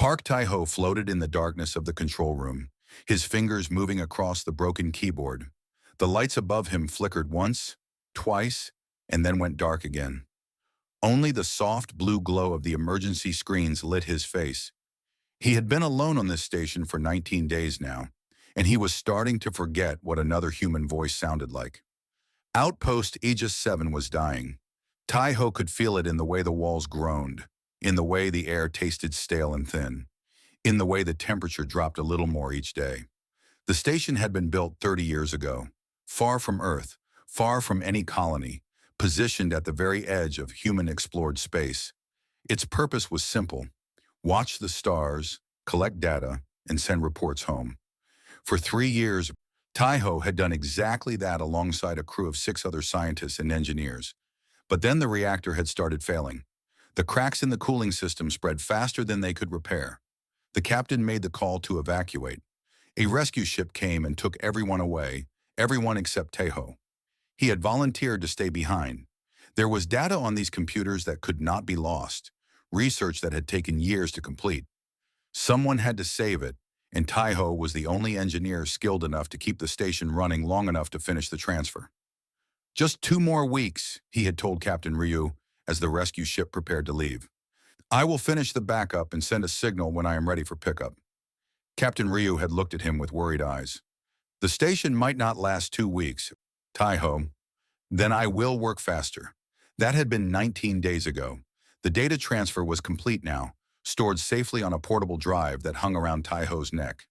Park Taiho floated in the darkness of the control room, his fingers moving across the broken keyboard. The lights above him flickered once, twice, and then went dark again. Only the soft blue glow of the emergency screens lit his face. He had been alone on this station for 19 days now, and he was starting to forget what another human voice sounded like. Outpost Aegis 7 was dying. Taiho could feel it in the way the walls groaned, in the way the air tasted stale and thin, in the way the temperature dropped a little more each day. The station had been built 30 years ago, far from Earth, far from any colony, positioned at the very edge of human-explored space. Its purpose was simple: watch the stars, collect data, and send reports home. For 3 years, Taiho had done exactly that alongside a crew of 6 other scientists and engineers. But then the reactor had started failing. The cracks in the cooling system spread faster than they could repair. The captain made the call to evacuate. A rescue ship came and took everyone away, everyone except Taiho. He had volunteered to stay behind. There was data on these computers that could not be lost, research that had taken years to complete. Someone had to save it, and Taiho was the only engineer skilled enough to keep the station running long enough to finish the transfer. Just 2 more weeks, he had told Captain Ryu as the rescue ship prepared to leave. I will finish the backup and send a signal when I am ready for pickup. Captain Ryu had looked at him with worried eyes. The station might not last 2 weeks. Taiho, then I will work faster. That had been 19 days ago. The data transfer was complete now, stored safely on a portable drive that hung around Taiho's neck.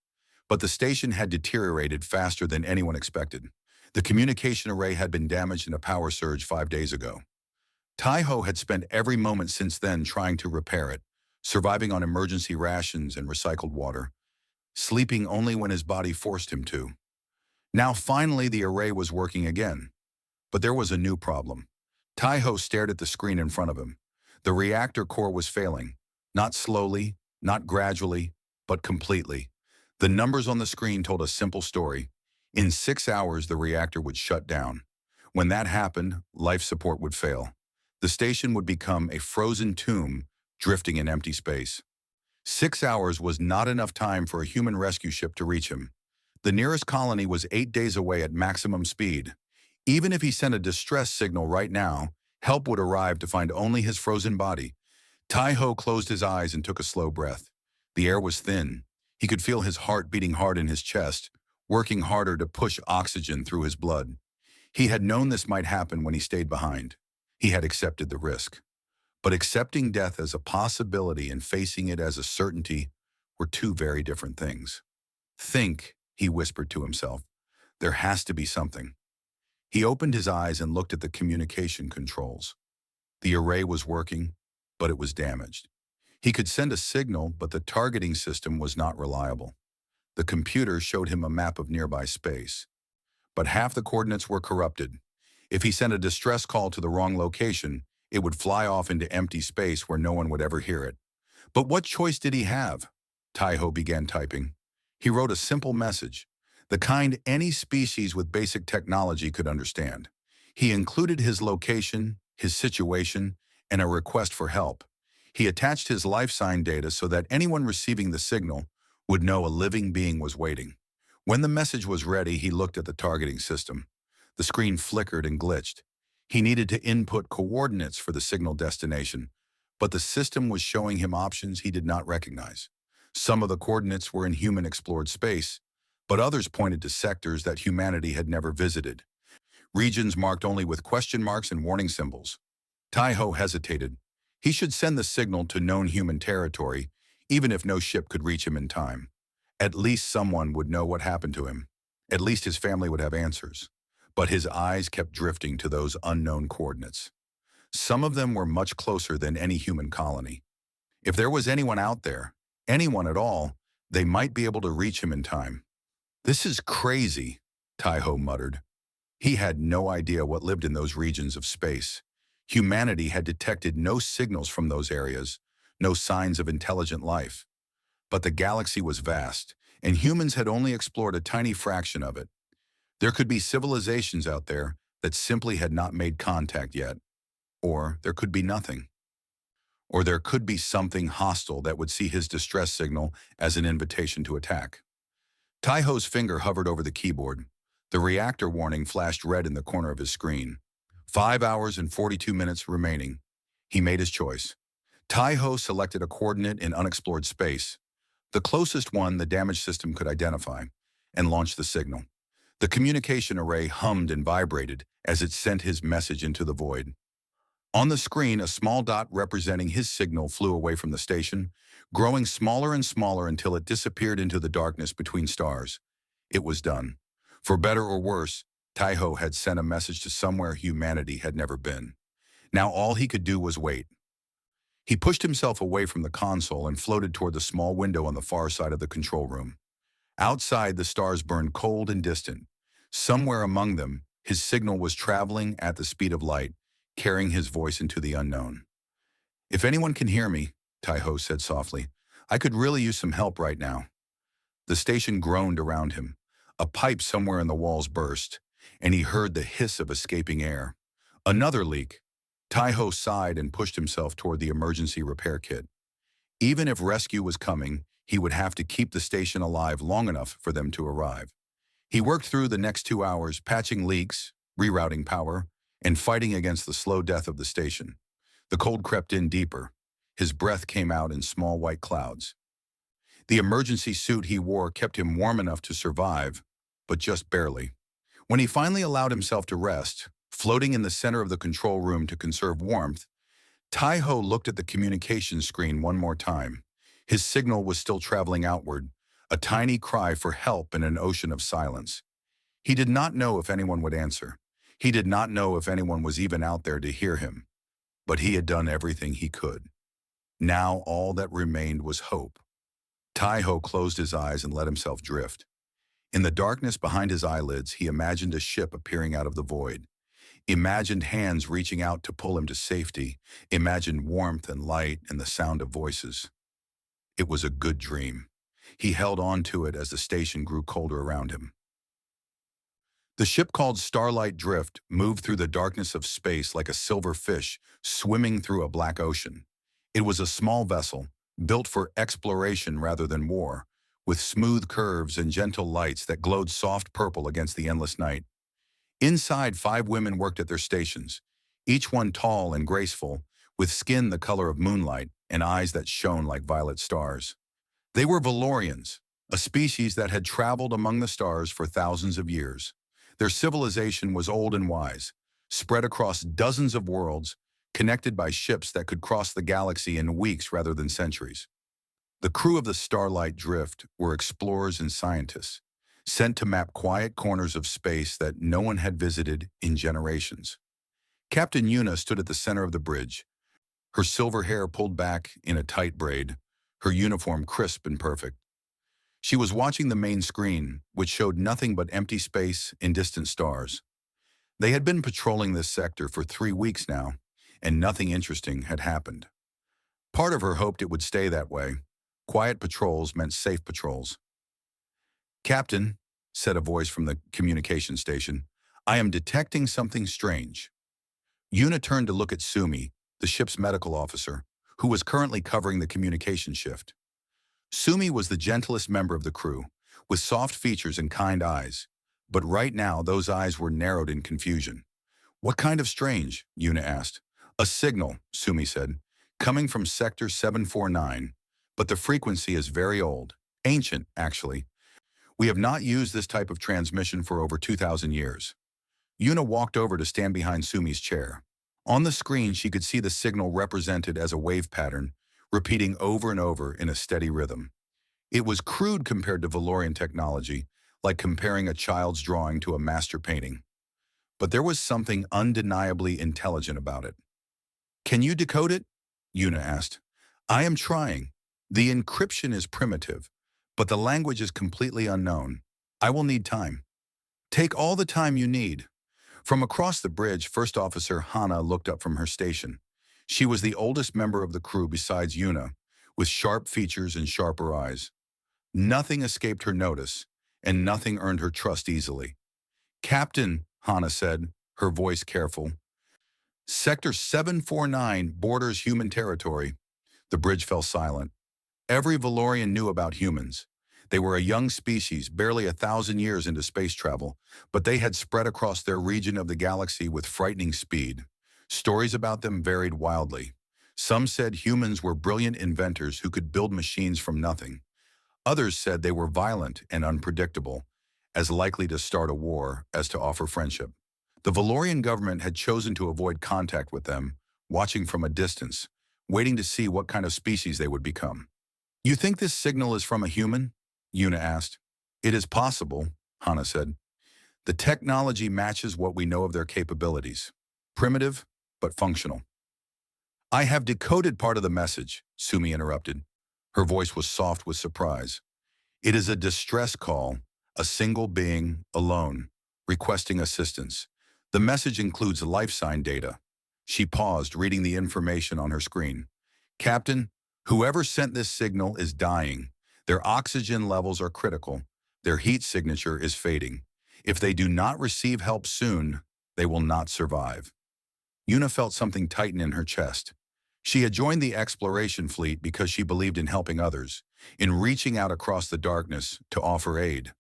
But the station had deteriorated faster than anyone expected. The communication array had been damaged in a power surge 5 days ago. Taiho had spent every moment since then trying to repair it, surviving on emergency rations and recycled water, sleeping only when his body forced him to. Now finally the array was working again. But there was a new problem. Taiho stared at the screen in front of him. The reactor core was failing, not slowly, not gradually, but completely. The numbers on the screen told a simple story. In 6 hours, the reactor would shut down. When that happened, life support would fail. The station would become a frozen tomb drifting in empty space. 6 hours was not enough time for a human rescue ship to reach him. The nearest colony was 8 days away at maximum speed. Even if he sent a distress signal right now, help would arrive to find only his frozen body. Taiho closed his eyes and took a slow breath. The air was thin. He could feel his heart beating hard in his chest, working harder to push oxygen through his blood. He had known this might happen when he stayed behind. He had accepted the risk. But accepting death as a possibility and facing it as a certainty were 2 very different things. Think, he whispered to himself. There has to be something. He opened his eyes and looked at the communication controls. The array was working, but it was damaged. He could send a signal, but the targeting system was not reliable. The computer showed him a map of nearby space. But half the coordinates were corrupted. If he sent a distress call to the wrong location, it would fly off into empty space where no one would ever hear it. But what choice did he have? Taiho began typing. He wrote a simple message, the kind any species with basic technology could understand. He included his location, his situation, and a request for help. He attached his life sign data so that anyone receiving the signal would know a living being was waiting. When the message was ready, he looked at the targeting system. The screen flickered and glitched. He needed to input coordinates for the signal destination, but the system was showing him options he did not recognize. Some of the coordinates were in human-explored space, but others pointed to sectors that humanity had never visited. Regions marked only with question marks and warning symbols. Taiho hesitated. He should send the signal to known human territory, even if no ship could reach him in time. At least someone would know what happened to him. At least his family would have answers. But his eyes kept drifting to those unknown coordinates. Some of them were much closer than any human colony. If there was anyone out there, anyone at all, they might be able to reach him in time. This is crazy, Taiho muttered. He had no idea what lived in those regions of space. Humanity had detected no signals from those areas, no signs of intelligent life. But the galaxy was vast, and humans had only explored a tiny fraction of it. There could be civilizations out there that simply had not made contact yet. Or there could be nothing. or there could be something hostile that would see his distress signal as an invitation to attack. Taiho's finger hovered over the keyboard. The reactor warning flashed red in the corner of his screen. 5 hours and 42 minutes remaining. He made his choice. Taiho selected a coordinate in unexplored space, the closest one the damage system could identify, and launched the signal. The communication array hummed and vibrated as it sent his message into the void. On the screen, a small dot representing his signal flew away from the station, growing smaller and smaller until it disappeared into the darkness between stars. It was done. For better or worse, Taiho had sent a message to somewhere humanity had never been. Now all he could do was wait. He pushed himself away from the console and floated toward the small window on the far side of the control room. Outside, the stars burned cold and distant. Somewhere among them, his signal was traveling at the speed of light, carrying his voice into the unknown. "If anyone can hear me," Taiho said softly, "I could really use some help right now." The station groaned around him. A pipe somewhere in the walls burst, and he heard the hiss of escaping air. Another leak. Taiho sighed and pushed himself toward the emergency repair kit. Even if rescue was coming, he would have to keep the station alive long enough for them to arrive. He worked through the next 2 hours, patching leaks, rerouting power, and fighting against the slow death of the station. The cold crept in deeper. His breath came out in small white clouds. The emergency suit he wore kept him warm enough to survive, but just barely. When he finally allowed himself to rest, floating in the center of the control room to conserve warmth, Taiho looked at the communication screen one more time. His signal was still traveling outward, a tiny cry for help in an ocean of silence. He did not know if anyone would answer. He did not know if anyone was even out there to hear him. But he had done everything he could. Now all that remained was hope. Taiho closed his eyes and let himself drift. In the darkness behind his eyelids, he imagined a ship appearing out of the void. Imagined hands reaching out to pull him to safety. Imagined warmth and light and the sound of voices. It was a good dream. He held on to it as the station grew colder around him. The ship called Starlight Drift moved through the darkness of space like a silver fish swimming through a black ocean. It was a small vessel, built for exploration rather than war, with smooth curves and gentle lights that glowed soft purple against the endless night. Inside, 5 women worked at their stations, each one tall and graceful, with skin the color of moonlight and eyes that shone like violet stars. They were Valorians, a species that had traveled among the stars for thousands of years. Their civilization was old and wise, spread across dozens of worlds, connected by ships that could cross the galaxy in weeks rather than centuries. The crew of the Starlight Drift were explorers and scientists, sent to map quiet corners of space that no one had visited in generations. Captain Yuna stood at the center of the bridge, her silver hair pulled back in a tight braid, her uniform crisp and perfect. She was watching the main screen, which showed nothing but empty space and distant stars. They had been patrolling this sector for 3 weeks now, and nothing interesting had happened. Part of her hoped it would stay that way. Quiet patrols meant safe patrols. "Captain," said a voice from the communication station, "I am detecting something strange." Yuna turned to look at Sumi, the ship's medical officer, who was currently covering the communication shift. Sumi was the gentlest member of the crew, with soft features and kind eyes, but right now those eyes were narrowed in confusion. "What kind of strange?" Yuna asked. "A signal," Sumi said, "coming from Sector 749, but the frequency is very old, ancient, actually. We have not used this type of transmission for over 2,000 years." Yuna walked over to stand behind Sumi's chair. On the screen, she could see the signal represented as a wave pattern, repeating over and over in a steady rhythm. It was crude compared to Valorian technology, like comparing a child's drawing to a master painting. But there was something undeniably intelligent about it. "Can you decode it?" Yuna asked. "I am trying. The encryption is primitive, but the language is completely unknown. I will need time." "Take all the time you need." From across the bridge, First Officer Hana looked up from her station. She was the oldest member of the crew besides Yuna, with sharp features and sharper eyes. Nothing escaped her notice, and nothing earned her trust easily. "Captain," Hana said, her voice careful, Sector 749 borders human territory. The bridge fell silent. Every Valorian knew about humans. They were a young species, barely 1,000 years into space travel, but they had spread across their region of the galaxy with frightening speed. Stories about them varied wildly. Some said humans were brilliant inventors who could build machines from nothing. Others said they were violent and unpredictable, as likely to start a war as to offer friendship. The Valorian government had chosen to avoid contact with them, watching from a distance, waiting to see what kind of species they would become. "You think this signal is from a human?" Una asked. "It is possible," Hana said. "The technology matches what we know of their capabilities. Primitive, but functional." "I have decoded part of the message," Sumi interrupted. Her voice was soft with surprise. "It is a distress call, a single being, alone, requesting assistance. The message includes life sign data." She paused, reading the information on her screen. "Captain, whoever sent this signal is dying. Their oxygen levels are critical. Their heat signature is fading. If they do not receive help soon, they will not survive." Una felt something tighten in her chest. She had joined the exploration fleet because she believed in helping others, in reaching out across the darkness to offer aid.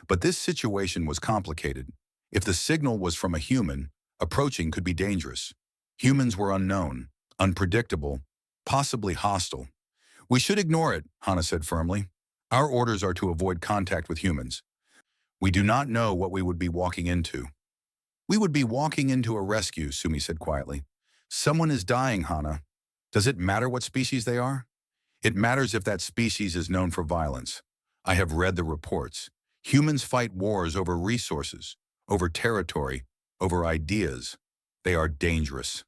But this situation was complicated. If the signal was from a human, approaching could be dangerous. Humans were unknown, unpredictable, possibly hostile. "We should ignore it," Hana said firmly. "Our orders are to avoid contact with humans. We do not know what we would be walking into." "We would be walking into a rescue," Sumi said quietly. "Someone is dying, Hana. Does it matter what species they are?" "It matters if that species is known for violence. I have read the reports. Humans fight wars over resources, over territory, over ideas. They are dangerous."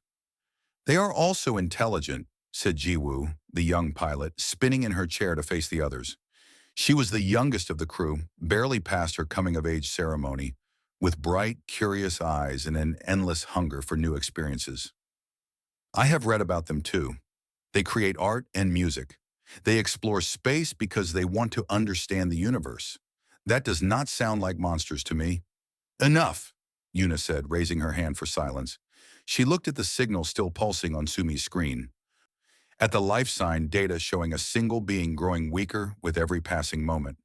"They are also intelligent," said Jiwoo, the young pilot, spinning in her chair to face the others. She was the youngest of the crew, barely past her coming-of-age ceremony, with bright, curious eyes and an endless hunger for new experiences. "I have read about them too. They create art and music. They explore space because they want to understand the universe. That does not sound like monsters to me." "Enough," Una said, raising her hand for silence. She looked at the signal still pulsing on Sumi's screen. At the life sign data showing a single being growing weaker with every passing moment.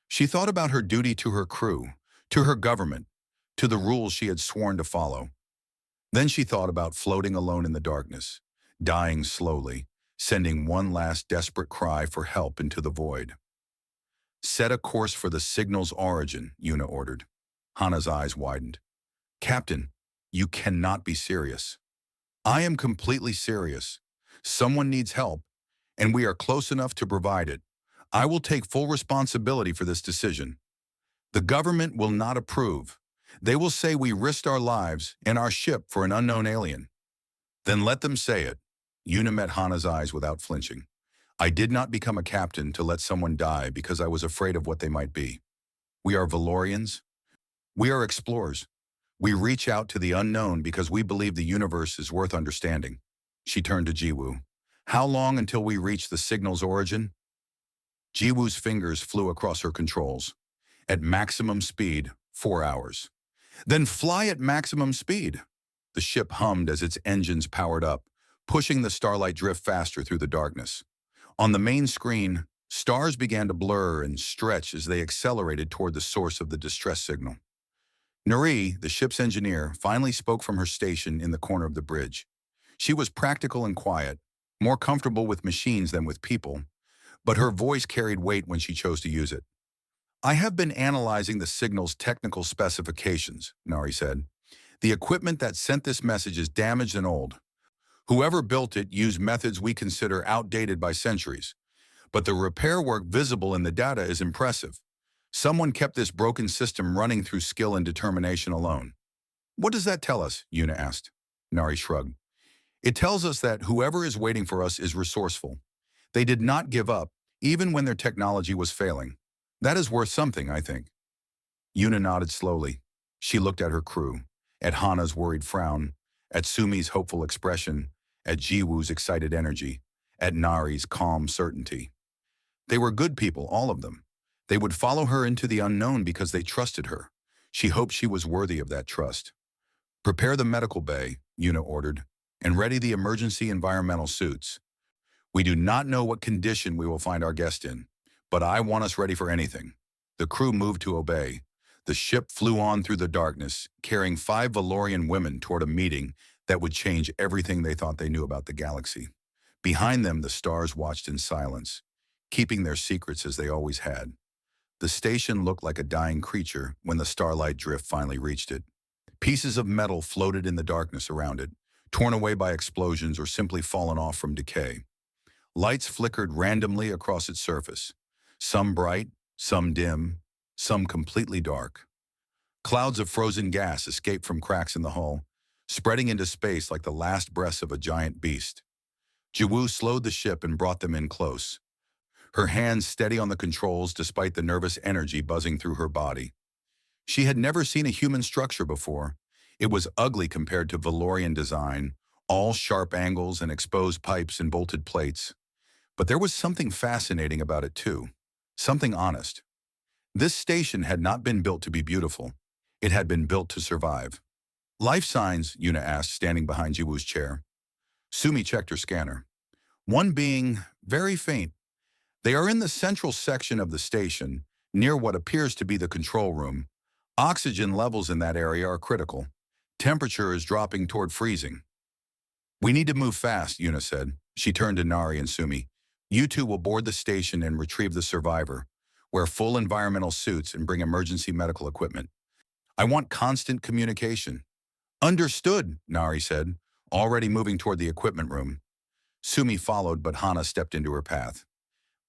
She thought about her duty to her crew, to her government, to the rules she had sworn to follow. Then she thought about floating alone in the darkness, dying slowly, sending one last desperate cry for help into the void. "Set a course for the signal's origin," Una ordered. Hana's eyes widened. "Captain, you cannot be serious." "I am completely serious. Someone needs help, and we are close enough to provide it. I will take full responsibility for this decision. The government will not approve. They will say we risked our lives and our ship for an unknown alien." "Then let them say it." Una met Hana's eyes without flinching. "I did not become a captain to let someone die because I was afraid of what they might be. We are Valorians. We are explorers. We reach out to the unknown because we believe the universe is worth understanding." She turned to Jiwoo. "How long until we reach the signal's origin?" Jiwoo's fingers flew across her controls. "At maximum speed, 4 hours." "Then fly at maximum speed." The ship hummed as its engines powered up, pushing the starlight drift faster through the darkness. On the main screen, stars began to blur and stretch as they accelerated toward the source of the distress signal. Nuri, the ship's engineer, finally spoke from her station in the corner of the bridge. She was practical and quiet, more comfortable with machines than with people, but her voice carried weight when she chose to use it. "I have been analyzing the signal's technical specifications," Nari said. "The equipment that sent this message is damaged and old. Whoever built it used methods we consider outdated by centuries. But the repair work visible in the data is impressive. Someone kept this broken system running through skill and determination alone." "What does that tell us?" Una asked. Nari shrugged. "It tells us that whoever is waiting for us is resourceful. They did not give up, even when their technology was failing. That is worth something, I think." Una nodded slowly. She looked at her crew, at Hana's worried frown, at Sumi's hopeful expression, at Jiwoo's excited energy, at Nari's calm certainty. They were good people, all of them. They would follow her into the unknown because they trusted her. She hoped she was worthy of that trust. Prepare the medical bay, Una ordered, and ready the emergency environmental suits. We do not know what condition we will find our guest in, but I want us ready for anything. The crew moved to obey. The ship flew on through the darkness, carrying 5 Valorian women toward a meeting that would change everything they thought they knew about the galaxy. Behind them, the stars watched in silence, keeping their secrets as they always had. The station looked like a dying creature when the starlight drift finally reached it. Pieces of metal floated in the darkness around it, torn away by explosions or simply fallen off from decay. Lights flickered randomly across its surface, some bright, some dim, some completely dark. Clouds of frozen gas escaped from cracks in the hull, spreading into space like the last breaths of a giant beast. Jiwoo slowed the ship and brought them in close, her hands steady on the controls despite the nervous energy buzzing through her body. She had never seen a human structure before. It was ugly compared to Valorian design, all sharp angles and exposed pipes and bolted plates. But there was something fascinating about it too, something honest. This station had not been built to be beautiful. It had been built to survive. Life signs, Una asked, standing behind Jiwoo's chair. Sumi checked her scanner. One being very faint. They are in the central section of the station, near what appears to be the control room. Oxygen levels in that area are critical. Temperature is dropping toward freezing. We need to move fast, Una said. She turned to Nari and Sumi. You two will board the station and retrieve the survivor. Wear full environmental suits and bring emergency medical equipment. I want constant communication. Understood, Nari said, already moving toward the equipment room. Sumi followed, but Hana stepped into her path.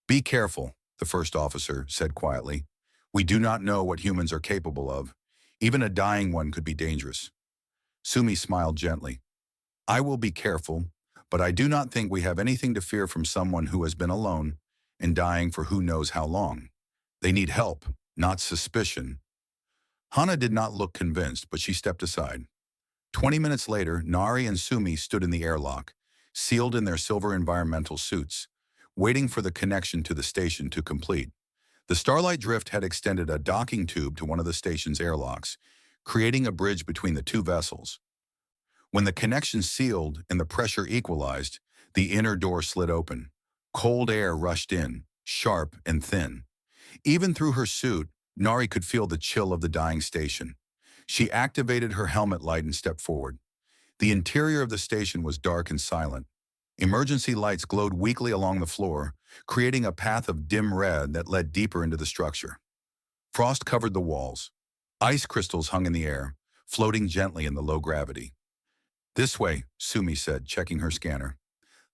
Be careful, the first officer said quietly. We do not know what humans are capable of. Even a dying one could be dangerous. Sumi smiled gently. I will be careful, but I do not think we have anything to fear from someone who has been alone and dying for who knows how long. They need help, not suspicion. Hana did not look convinced, but she stepped aside. 20 minutes later, Nari and Sumi stood in the airlock, sealed in their silver environmental suits, waiting for the connection to the station to complete. The starlight drift had extended a docking tube to one of the station's airlocks, creating a bridge between the two vessels. When the connection sealed and the pressure equalized, the inner door slid open. Cold air rushed in, sharp and thin. Even through her suit, Nari could feel the chill of the dying station. She activated her helmet light and stepped forward. The interior of the station was dark and silent. Emergency lights glowed weakly along the floor, creating a path of dim red that led deeper into the structure. Frost covered the walls. Ice crystals hung in the air, floating gently in the low gravity. This way, Sumi said, checking her scanner.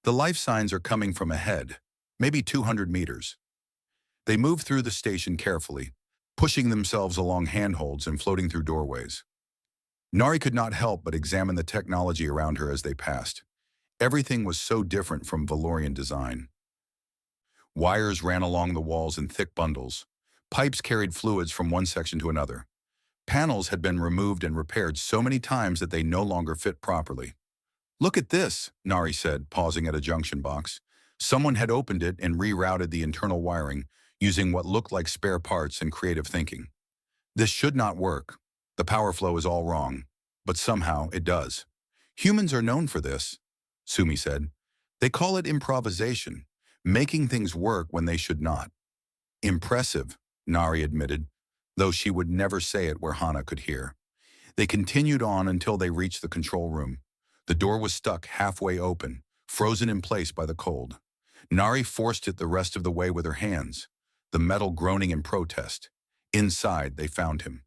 The life signs are coming from ahead, maybe 200 meters. They moved through the station carefully, pushing themselves along handholds and floating through doorways. Nari could not help but examine the technology around her as they passed. Everything was so different from Valorian design. Wires ran along the walls in thick bundles. Pipes carried fluids from one section to another. Panels had been removed and repaired so many times that they no longer fit properly. Look at this, Nari said, pausing at a junction box. Someone had opened it and rerouted the internal wiring, using what looked like spare parts and creative thinking. This should not work. The power flow is all wrong, but somehow it does. Humans are known for this, Sumi said. They call it improvisation, making things work when they should not. Impressive, Nari admitted, though she would never say it where Hana could hear. They continued on until they reached the control room. The door was stuck halfway open, frozen in place by the cold. Nari forced it the rest of the way with her hands, the metal groaning in protest. Inside, they found him.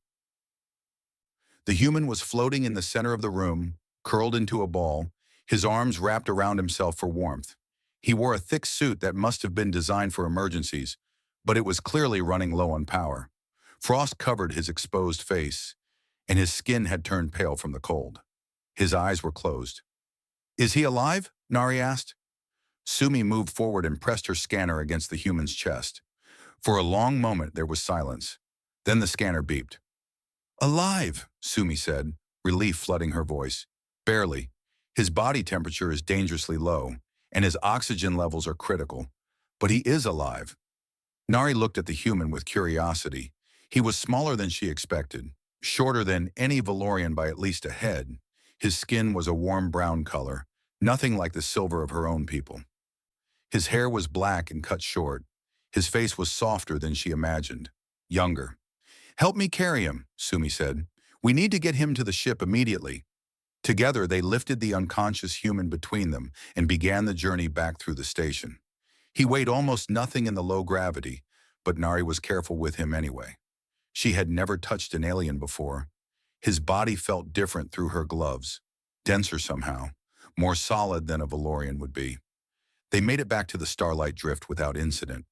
The human was floating in the center of the room, curled into a ball, his arms wrapped around himself for warmth. He wore a thick suit that must have been designed for emergencies, but it was clearly running low on power. Frost covered his exposed face, and his skin had turned pale from the cold. His eyes were closed. Is he alive? Nari asked. Sumi moved forward and pressed her scanner against the human's chest. For a long moment there was silence. Then the scanner beeped. Alive, Sumi said, relief flooding her voice. Barely. His body temperature is dangerously low, and his oxygen levels are critical. But he is alive. Nari looked at the human with curiosity. He was smaller than she expected, shorter than any Valorian by at least a head, His skin was a warm brown color, nothing like the silver of her own people. His hair was black and cut short. His face was softer than she imagined, younger. "Help me carry him," Sumi said. "We need to get him to the ship immediately." Together, they lifted the unconscious human between them and began the journey back through the station. He weighed almost nothing in the low gravity, but Nari was careful with him anyway. She had never touched an alien before. His body felt different through her gloves, denser somehow, more solid than a Valorian would be. They made it back to the Starlight Drift without incident.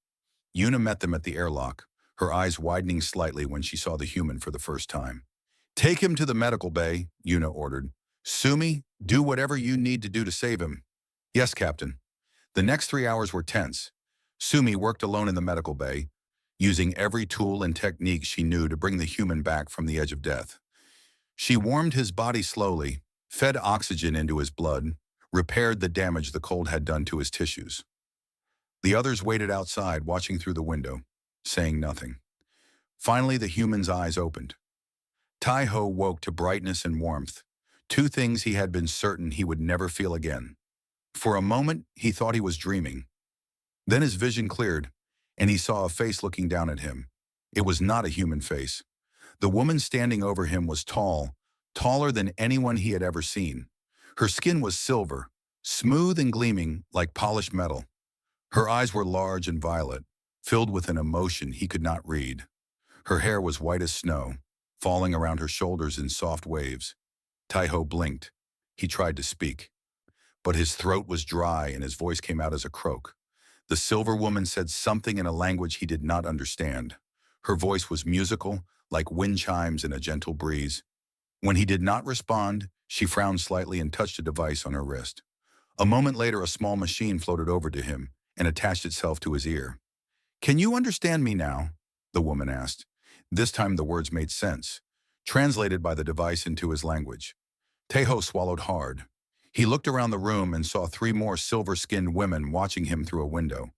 Yuna met them at the airlock, her eyes widening slightly when she saw the human for the first time. "Take him to the medical bay," Yuna ordered. "Sumi, do whatever you need to do to save him." "Yes, Captain." The next 3 hours were tense. Sumi worked alone in the medical bay, using every tool and technique she knew to bring the human back from the edge of death. She warmed his body slowly, fed oxygen into his blood, repaired the damage the cold had done to his tissues. The others waited outside, watching through the window, saying nothing. Finally, the human's eyes opened. Tai-Ho woke to brightness and warmth, two things he had been certain he would never feel again. For a moment, he thought he was dreaming. Then his vision cleared, and he saw a face looking down at him. It was not a human face. The woman standing over him was tall, taller than anyone he had ever seen. Her skin was silver, smooth and gleaming like polished metal. Her eyes were large and violet, filled with an emotion he could not read. Her hair was white as snow, falling around her shoulders in soft waves. Tai-Ho blinked. He tried to speak, but his throat was dry and his voice came out as a croak. The silver woman said something in a language he did not understand. Her voice was musical, like wind chimes in a gentle breeze. When he did not respond, she frowned slightly and touched a device on her wrist. A moment later, a small machine floated over to him and attached itself to his ear. "Can you understand me now?" the woman asked. This time the words made sense, translated by the device into his language. Tai-Ho swallowed hard. He looked around the room and saw 3 more silver-skinned women watching him through a window.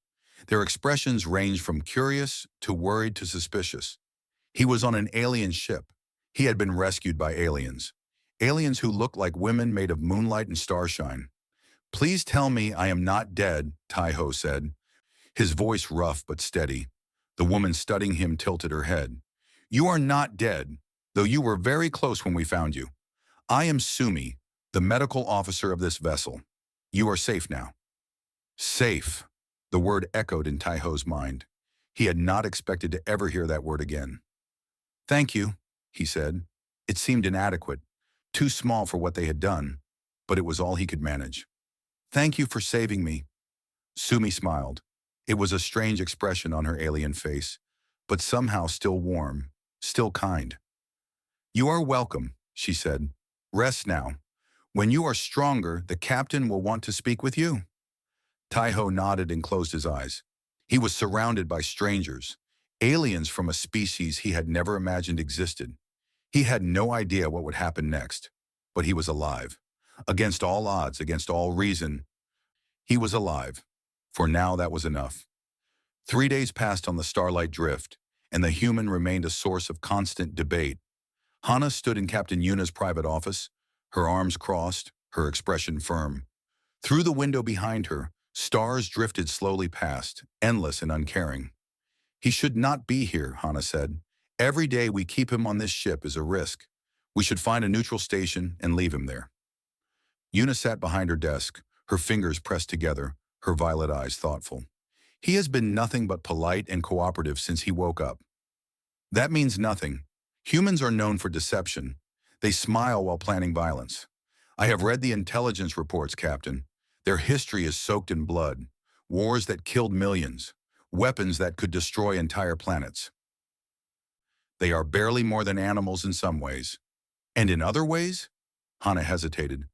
Their expressions ranged from curious to worried to suspicious. He was on an alien ship. He had been rescued by aliens. Aliens who looked like women made of moonlight and starshine. "Please tell me I am not dead," Tai-Ho said, his voice rough but steady. The woman studying him tilted her head. "You are not dead, though you were very close when we found you. I am Sumi, the medical officer of this vessel. You are safe now." Safe. The word echoed in Tai-Ho's mind. He had not expected to ever hear that word again. "Thank you," he said. It seemed inadequate, too small for what they had done, but it was all he could manage. "Thank you for saving me." Sumi smiled. It was a strange expression on her alien face, but somehow still warm, still kind. "You are welcome," she said. "Rest now. When you are stronger, the captain will want to speak with you." Tai-Ho nodded and closed his eyes. He was surrounded by strangers, aliens from a species he had never imagined existed. He had no idea what would happen next, but he was alive. Against all odds, against all reason, he was alive. For now, that was enough. 3 days passed on the Starlight Drift, and the human remained a source of constant debate. Hana stood in Captain Yuna's private office, her arms crossed, her expression firm. Through the window behind her, stars drifted slowly past, endless and uncaring. "He should not be here," Hana said. "Every day we keep him on this ship is a risk. We should find a neutral station and leave him there." Yuna sat behind her desk, her fingers pressed together, her violet eyes thoughtful. "He has been nothing but polite and cooperative since he woke up." "That means nothing. Humans are known for deception. They smile while planning violence. I have read the intelligence reports, Captain. Their history is soaked in blood. Wars that killed millions. Weapons that could destroy entire planets. They are barely more than animals in some ways. And in other ways?" Hana hesitated.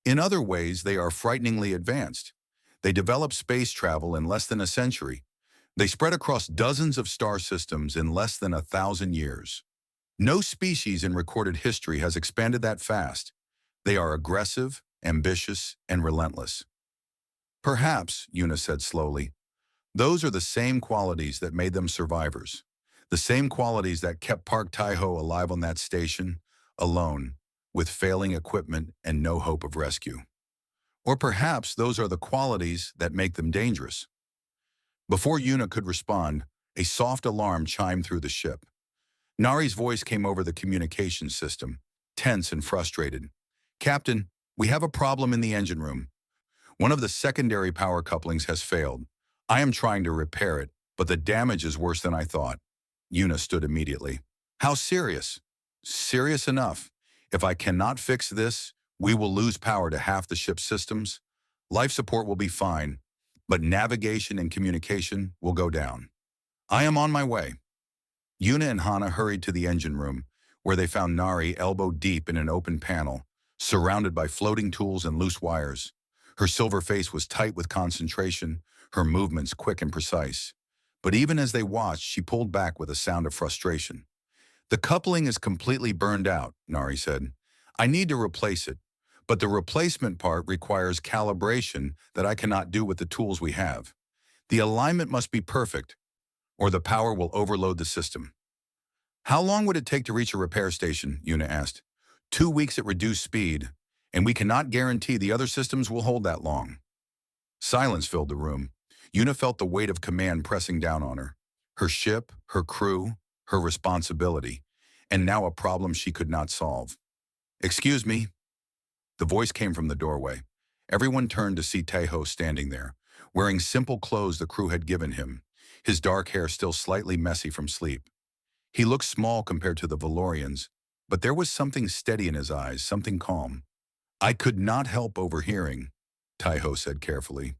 "In other ways, they are frighteningly advanced. They developed space travel in less than a century. They spread across dozens of star systems in less than 1,000 years. No species in recorded history has expanded that fast. They are aggressive, ambitious, and relentless." "Perhaps," Yuna said slowly, "those are the same qualities that made them survivors. The same qualities that kept Park Tai-Ho alive on that station, alone, with failing equipment and no hope of rescue. Or perhaps those are the qualities that make them dangerous. Before Yuna could respond, a soft alarm chimed through the ship. Nari's voice came over the communications system, tense and frustrated. "Captain, we have a problem in the engine room. One of the secondary power couplings has failed. I am trying to repair it, but the damage is worse than I thought." Yuna stood immediately. "How serious?" "Serious enough. If I cannot fix this, we will lose power to half the ship's systems. Life support will be fine, but navigation and communication will go down. I am on my way." Yuna and Hana hurried to the engine room, where they found Nari elbow deep in an open panel, surrounded by floating tools and loose wires. Her silver face was tight with concentration, her movements quick and precise. But even as they watched, she pulled back with a sound of frustration. "The coupling is completely burned out," Nari said. "I need to replace it, but the replacement part requires calibration that I cannot do with the tools we have. The alignment must be perfect, or the power will overload the system." "How long would it take to reach a repair station?" Yuna asked. 2 weeks at reduced speed, and we cannot guarantee the other systems will hold that long." Silence filled the room. Yuna felt the weight of command pressing down on her. Her ship, her crew, her responsibility, and now a problem she could not solve. "Excuse me." The voice came from the doorway. Everyone turned to see Taeho standing there, wearing simple clothes the crew had given him, his dark hair still slightly messy from sleep. He looked small compared to the Valorians, but there was something steady in his eyes, something calm. "I could not help overhearing," Taeho said carefully.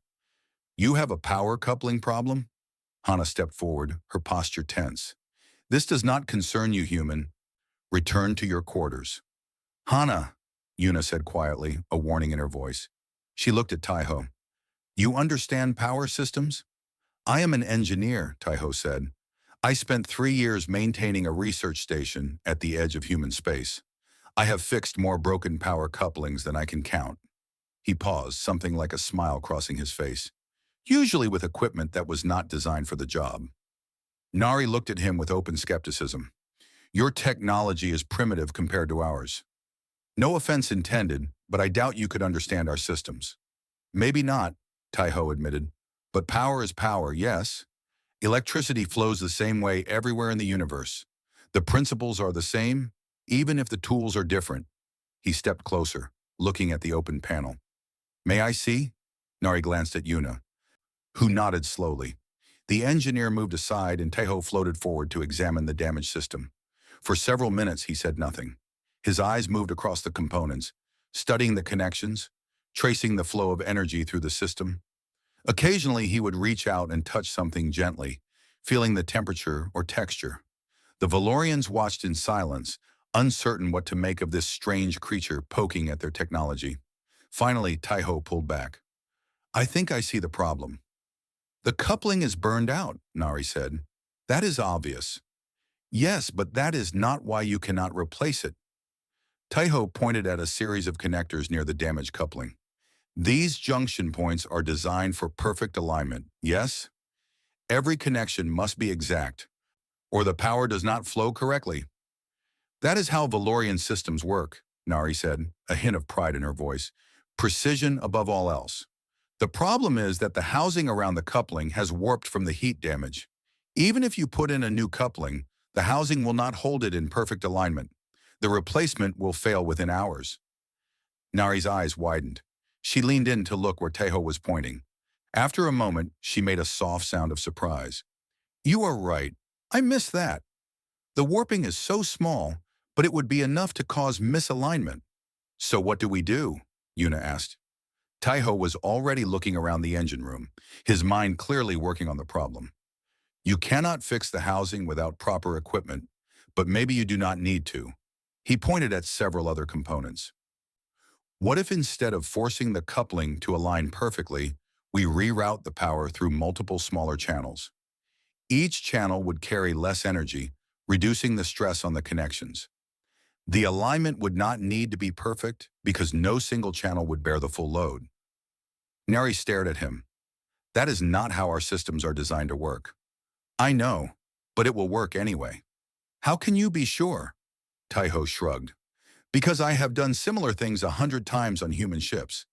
"You have a power coupling problem?" Hana stepped forward, her posture tense. "This does not concern you, human. Return to your quarters." "Hana," Yuna said quietly, a warning in her voice. She looked at Taeho. "You understand power systems?" "I am an engineer," Taeho said. "I spent 3 years maintaining a research station at the edge of human space. I have fixed more broken power couplings than I can count." He paused, something like a smile crossing his face, usually with equipment that was not designed for the job. Nari looked at him with open skepticism. "Your technology is primitive compared to ours. No offense intended, but I doubt you could understand our systems." "Maybe not," Taeho admitted. "But power is power, yes? Electricity flows the same way everywhere in the universe. The principles are the same, even if the tools are different." He stepped closer, looking at the open panel. "May I see?" Nari glanced at Yuna, who nodded slowly. The engineer moved aside and Taeho floated forward to examine the damaged system. For several minutes he said nothing. His eyes moved across the components, studying the connections, tracing the flow of energy through the system. Occasionally he would reach out and touch something gently, feeling the temperature or texture. The Valorians watched in silence, uncertain what to make of this strange creature poking at their technology. Finally, Taeho pulled back. "I think I see the problem." "The coupling is burned out," Nari said. "That is obvious." "Yes, but that is not why you cannot replace it." Taeho pointed at a series of connectors near the damaged coupling. "These junction points are designed for perfect alignment, yes? Every connection must be exact, or the power does not flow correctly." "That is how Valorian systems work," Nari said, a hint of pride in her voice. "Precision above all else. The problem is that the housing around the coupling has warped from the heat damage. Even if you put in a new coupling, the housing will not hold it in perfect alignment. The replacement will fail within hours." Nari's eyes widened. She leaned in to look where Taeho was pointing. After a moment, she made a soft sound of surprise. "You are right. I missed that. The warping is so small, but it would be enough to cause misalignment." "So what do we do?" Yuna asked. Taeho was already looking around the engine room, his mind clearly working on the problem. "You cannot fix the housing without proper equipment, but maybe you do not need to." He pointed at several other components. "What if instead of forcing the coupling to align perfectly, we reroute the power through multiple smaller channels? Each channel would carry less energy, reducing the stress on the connections. The alignment would not need to be perfect because no single channel would bear the full load." Nari stared at him. "That is not how our systems are designed to work." "I know, but it will work anyway." "How can you be sure?" Taeho shrugged. Because I have done similar things 100 times on human ships.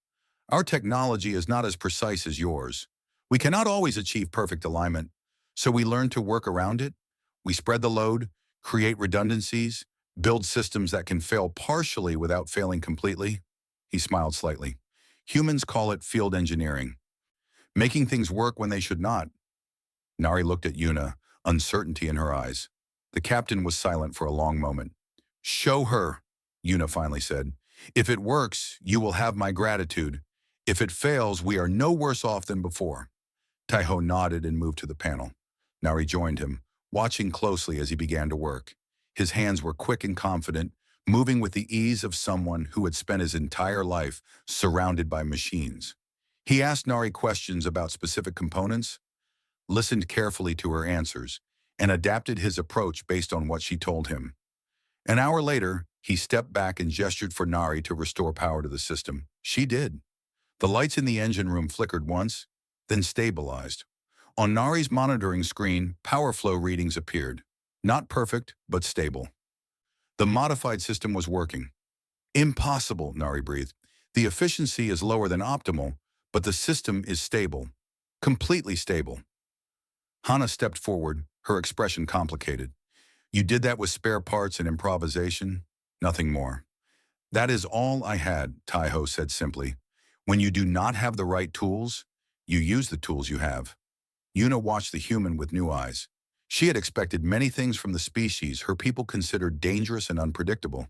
Our technology is not as precise as yours. We cannot always achieve perfect alignment, so we learn to work around it. We spread the load, create redundancies, build systems that can fail partially without failing completely. He smiled slightly. Humans call it field engineering, making things work when they should not. Nari looked at Yuna, uncertainty in her eyes. The captain was silent for a long moment. Show her, Yuna finally said. If it works, you will have my gratitude. If it fails, we are no worse off than before. Taiho nodded and moved to the panel. Nari joined him, watching closely as he began to work. His hands were quick and confident, moving with the ease of someone who had spent his entire life surrounded by machines. He asked Nari questions about specific components, listened carefully to her answers, and adapted his approach based on what she told him. An hour later, he stepped back and gestured for Nari to restore power to the system. She did. The lights in the engine room flickered once, then stabilized. On Nari's monitoring screen, power flow readings appeared. Not perfect, but stable. The modified system was working. Impossible, Nari breathed. The efficiency is lower than optimal, but the system is stable. Completely stable. Hana stepped forward, her expression complicated. You did that with spare parts and improvisation? Nothing more. That is all I had, Taiho said simply. When you do not have the right tools, you use the tools you have. Yuna watched the human with new eyes. She had expected many things from the species her people considered dangerous and unpredictable.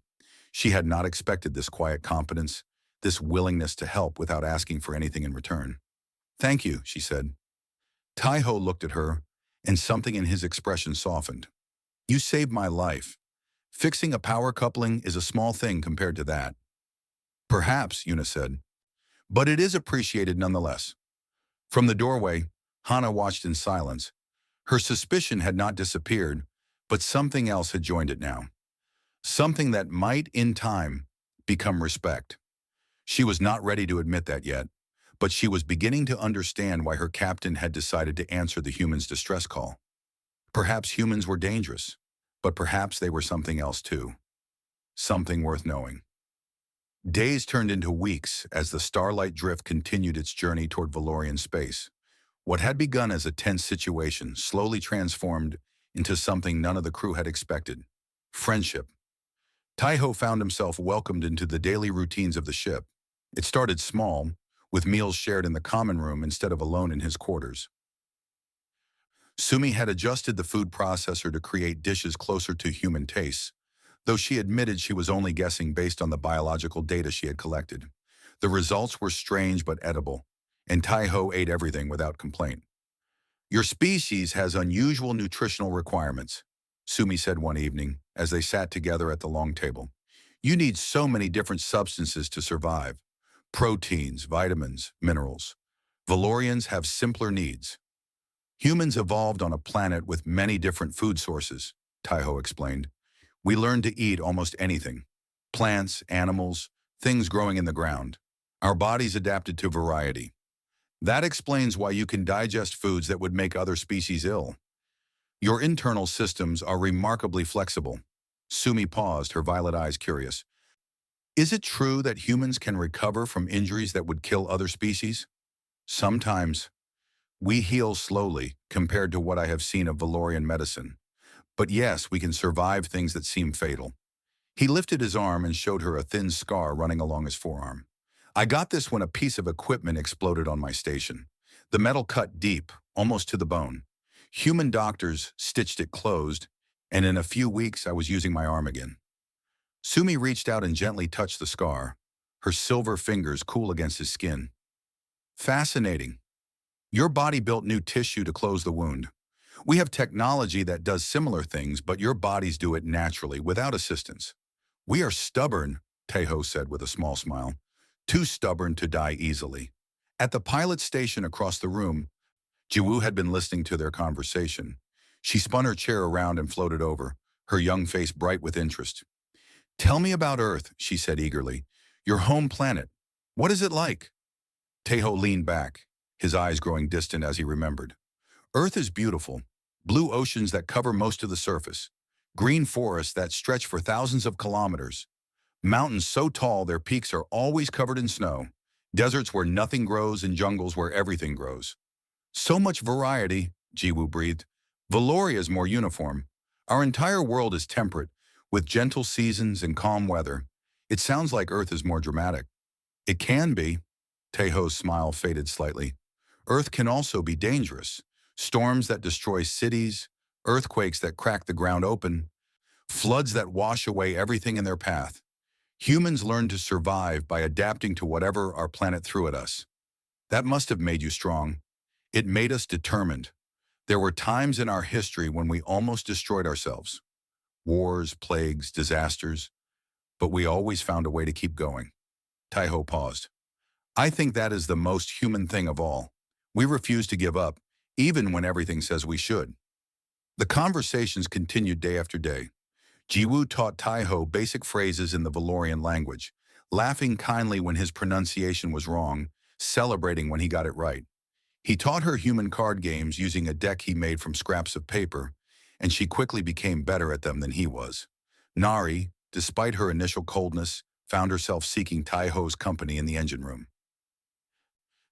She had not expected this quiet competence, this willingness to help without asking for anything in return. Thank you, she said. Taiho looked at her, and something in his expression softened. You saved my life. Fixing a power coupling is a small thing compared to that. Perhaps, Yuna said, but it is appreciated nonetheless. From the doorway, Hana watched in silence. Her suspicion had not disappeared, but something else had joined it now. Something that might, in time, become respect. She was not ready to admit that yet, but she was beginning to understand why her captain had decided to answer the human's distress call. Perhaps humans were dangerous, but perhaps they were something else too. Something worth knowing. Days turned into weeks as the Starlight Drift continued its journey toward Valorian space. What had begun as a tense situation slowly transformed into something none of the crew had expected. Friendship. Taiho found himself welcomed into the daily routines of the ship. It started small, with meals shared in the common room instead of alone in his quarters. Sumi had adjusted the food processor to create dishes closer to human tastes, though she admitted she was only guessing based on the biological data she had collected. The results were strange but edible, and Taiho ate everything without complaint. Your species has unusual nutritional requirements, Sumi said one evening as they sat together at the long table. You need so many different substances to survive. Proteins, vitamins, minerals. Valorians have simpler needs. Humans evolved on a planet with many different food sources, Taiho explained. We learned to eat almost anything. Plants, animals, things growing in the ground. Our bodies adapted to variety. That explains why you can digest foods that would make other species ill. Your internal systems are remarkably flexible. Sumi paused, her violet eyes curious. Is it true that humans can recover from injuries that would kill other species? Sometimes. We heal slowly compared to what I have seen of Valorian medicine. But yes, we can survive things that seem fatal. He lifted his arm and showed her a thin scar running along his forearm. I got this when a piece of equipment exploded on my station. The metal cut deep, almost to the bone. Human doctors stitched it closed, and in a few weeks I was using my arm again. Sumi reached out and gently touched the scar, her silver fingers cool against his skin. Fascinating. Your body built new tissue to close the wound. We have technology that does similar things, but your bodies do it naturally, without assistance. We are stubborn, Taiho said with a small smile. Too stubborn to die easily. At the pilot station across the room, Jiwoo had been listening to their conversation. She spun her chair around and floated over, her young face bright with interest. Tell me about Earth, she said eagerly. Your home planet. What is it like? Taiho leaned back, his eyes growing distant as he remembered. Earth is beautiful. Blue oceans that cover most of the surface. Green forests that stretch for thousands of kilometers. Mountains so tall their peaks are always covered in snow. Deserts where nothing grows and jungles where everything grows. So much variety, Jiwoo breathed. Valoria is more uniform. Our entire world is temperate, with gentle seasons and calm weather. It sounds like Earth is more dramatic. It can be. Taeho's smile faded slightly. Earth can also be dangerous. Storms that destroy cities, earthquakes that crack the ground open, floods that wash away everything in their path. Humans learn to survive by adapting to whatever our planet threw at us. That must have made you strong. It made us determined. There were times in our history when we almost destroyed ourselves. Wars, plagues, disasters. But we always found a way to keep going. Taeho paused. I think that is the most human thing of all. We refuse to give up, even when everything says we should. The conversations continued day after day. Jiwoo taught Taeho basic phrases in the Valorian language, laughing kindly when his pronunciation was wrong, celebrating when he got it right. He taught her human card games using a deck he made from scraps of paper, and she quickly became better at them than he was. Nari, despite her initial coldness, found herself seeking Taeho's company in the engine room.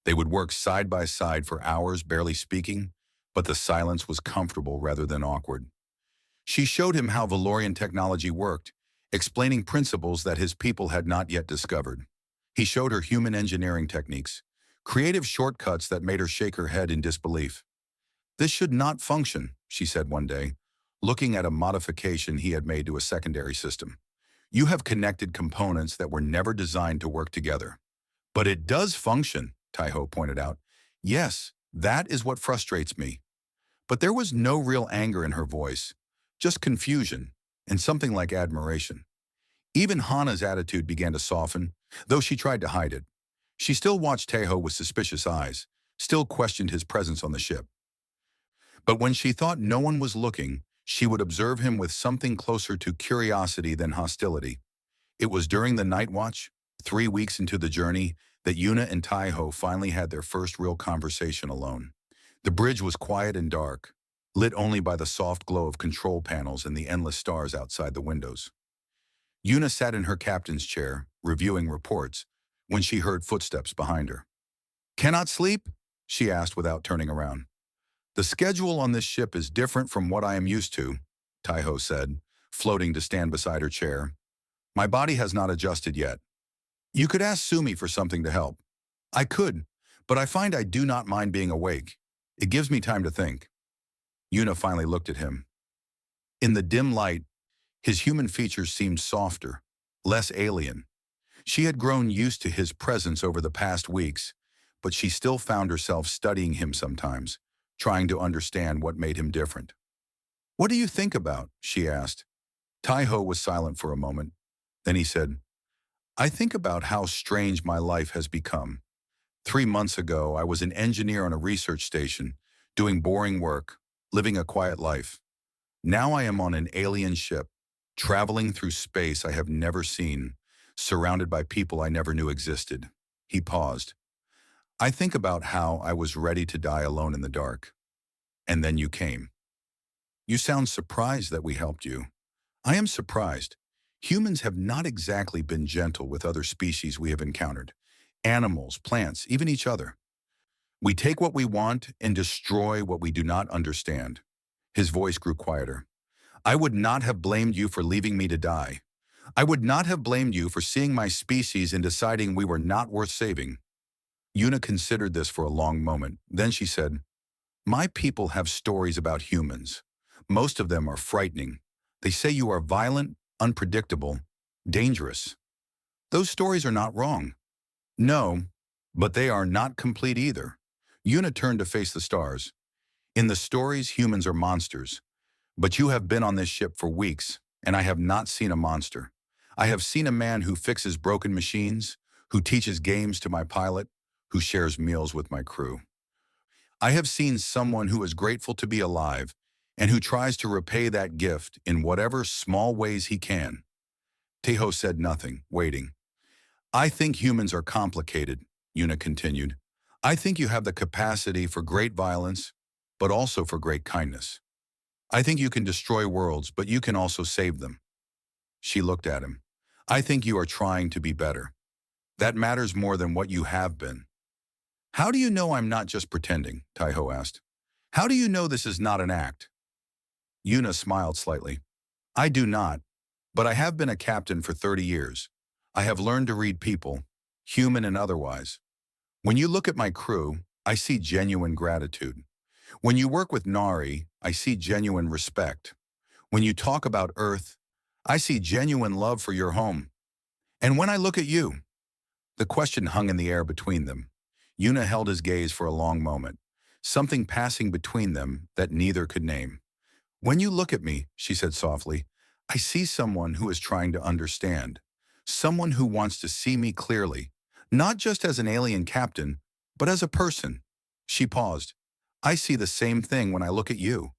They would work side by side for hours, barely speaking, but the silence was comfortable rather than awkward. She showed him how Valorian technology worked, explaining principles that his people had not yet discovered. He showed her human engineering techniques, creative shortcuts that made her shake her head in disbelief. This should not function, she said one day, looking at a modification he had made to a secondary system. You have connected components that were never designed to work together. But it does function, Taeho pointed out. Yes, that is what frustrates me. But there was no real anger in her voice, just confusion and something like admiration. Even Hana's attitude began to soften, though she tried to hide it. She still watched Taeho with suspicious eyes, still questioned his presence on the ship. But when she thought no one was looking, she would observe him with something closer to curiosity than hostility. It was during the night watch, 3 weeks into the journey, that Yuna and Taeho finally had their first real conversation alone. The bridge was quiet and dark, lit only by the soft glow of control panels and the endless stars outside the windows. Yuna sat in her captain's chair, reviewing reports, when she heard footsteps behind her. "Cannot sleep?" she asked without turning around. "The schedule on this ship is different from what I am used to," Taeho said, floating to stand beside her chair. "My body has not adjusted yet. You could ask Sumi for something to help." "I could, but I find I do not mind being awake. It gives me time to think." Yuna finally looked at him. In the dim light, his human features seemed softer, less alien. She had grown used to his presence over the past weeks, but she still found herself studying him sometimes, trying to understand what made him different. "What do you think about?" she asked. Taeho was silent for a moment. Then he said, "I think about how strange my life has become. 3 months ago, I was an engineer on a research station, doing boring work, living a quiet life. Now I am on an alien ship, traveling through space I have never seen, surrounded by people I never knew existed." He paused. "I think about how I was ready to die alone in the dark. And then you came. You sound surprised that we helped you. I am surprised. Humans have not exactly been gentle with other species we have encountered. Animals, plants, even each other. We take what we want and destroy what we do not understand." His voice grew quieter. "I would not have blamed you for leaving me to die. I would not have blamed you for seeing my species and deciding we were not worth saving." Yuna considered this for a long moment. Then she said, "My people have stories about humans. Most of them are frightening. They say you are violent, unpredictable, dangerous. Those stories are not wrong." "No, but they are not complete either." Yuna turned to face the stars. "In the stories, humans are monsters. But you have been on this ship for weeks, and I have not seen a monster. I have seen a man who fixes broken machines, who teaches games to my pilot, who shares meals with my crew. I have seen someone who is grateful to be alive and who tries to repay that gift in whatever small ways he can." Taeho said nothing, waiting. "I think humans are complicated," Yuna continued. "I think you have the capacity for great violence, but also for great kindness. I think you can destroy worlds, but you can also save them." She looked at him. I think you are trying to be better. That matters more than what you have been. How do you know I'm not just pretending? Taiho asked. How do you know this is not an act? Yuna smiled slightly. I do not, but I have been a captain for 30 years. I have learned to read people, human and otherwise. When you look at my crew, I see genuine gratitude. When you work with Nari, I see genuine respect. When you talk about Earth, I see genuine love for your home. And when I look at you, the question hung in the air between them. Yuna held his gaze for a long moment, something passing between them that neither could name. When you look at me, she said softly, I see someone who is trying to understand. Someone who wants to see me clearly, not just as an alien captain, but as a person. She paused. I see the same thing when I look at you.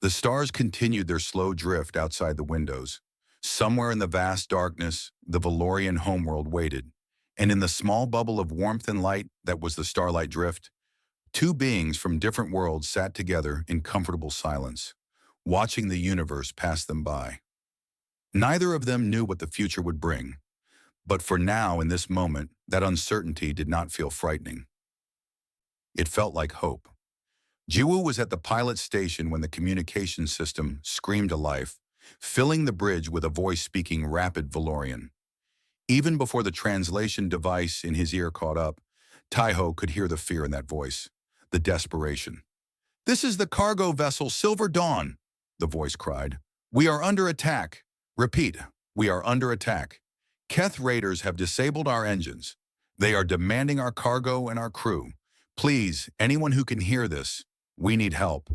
The stars continued their slow drift outside the windows. Somewhere in the vast darkness, the Valorian homeworld waited. And in the small bubble of warmth and light that was the starlight drift, two beings from different worlds sat together in comfortable silence, watching the universe pass them by. Neither of them knew what the future would bring, but for now, in this moment, that uncertainty did not feel frightening. It felt like hope. Jiwoo was at the pilot station when the communication system screamed to life, filling the bridge with a voice speaking rapid Valorian. Even before the translation device in his ear caught up, Taiho could hear the fear in that voice, the desperation. This is the cargo vessel Silver Dawn, the voice cried. We are under attack. Repeat, we are under attack. Keth raiders have disabled our engines. They are demanding our cargo and our crew. Please, anyone who can hear this, we need help.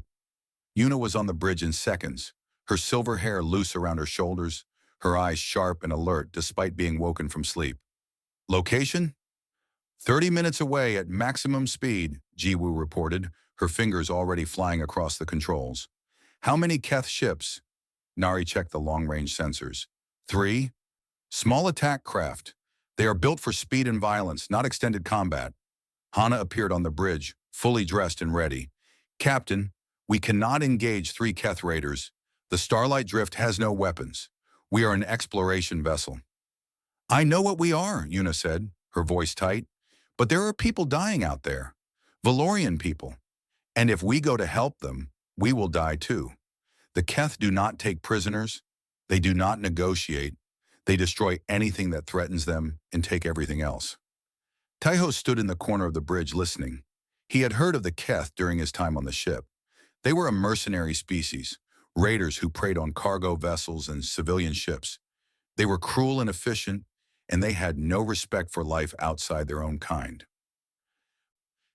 Yuna was on the bridge in seconds, her silver hair loose around her shoulders, her eyes sharp and alert despite being woken from sleep. Location? 30 minutes away at maximum speed, Jiwoo reported, her fingers already flying across the controls. How many Keth ships? Nari checked the long-range sensors. 3. Small attack craft. They are built for speed and violence, not extended combat. Hana appeared on the bridge, fully dressed and ready. Captain, we cannot engage 3 Keth raiders. The Starlight Drift has no weapons. We are an exploration vessel. I know what we are, Yuna said, her voice tight. But there are people dying out there. Valorian people. And if we go to help them, we will die too. The Keth do not take prisoners. They do not negotiate. They destroy anything that threatens them and take everything else. Taiho stood in the corner of the bridge listening. He had heard of the Keth during his time on the ship. They were a mercenary species, raiders who preyed on cargo vessels and civilian ships. They were cruel and efficient, and they had no respect for life outside their own kind.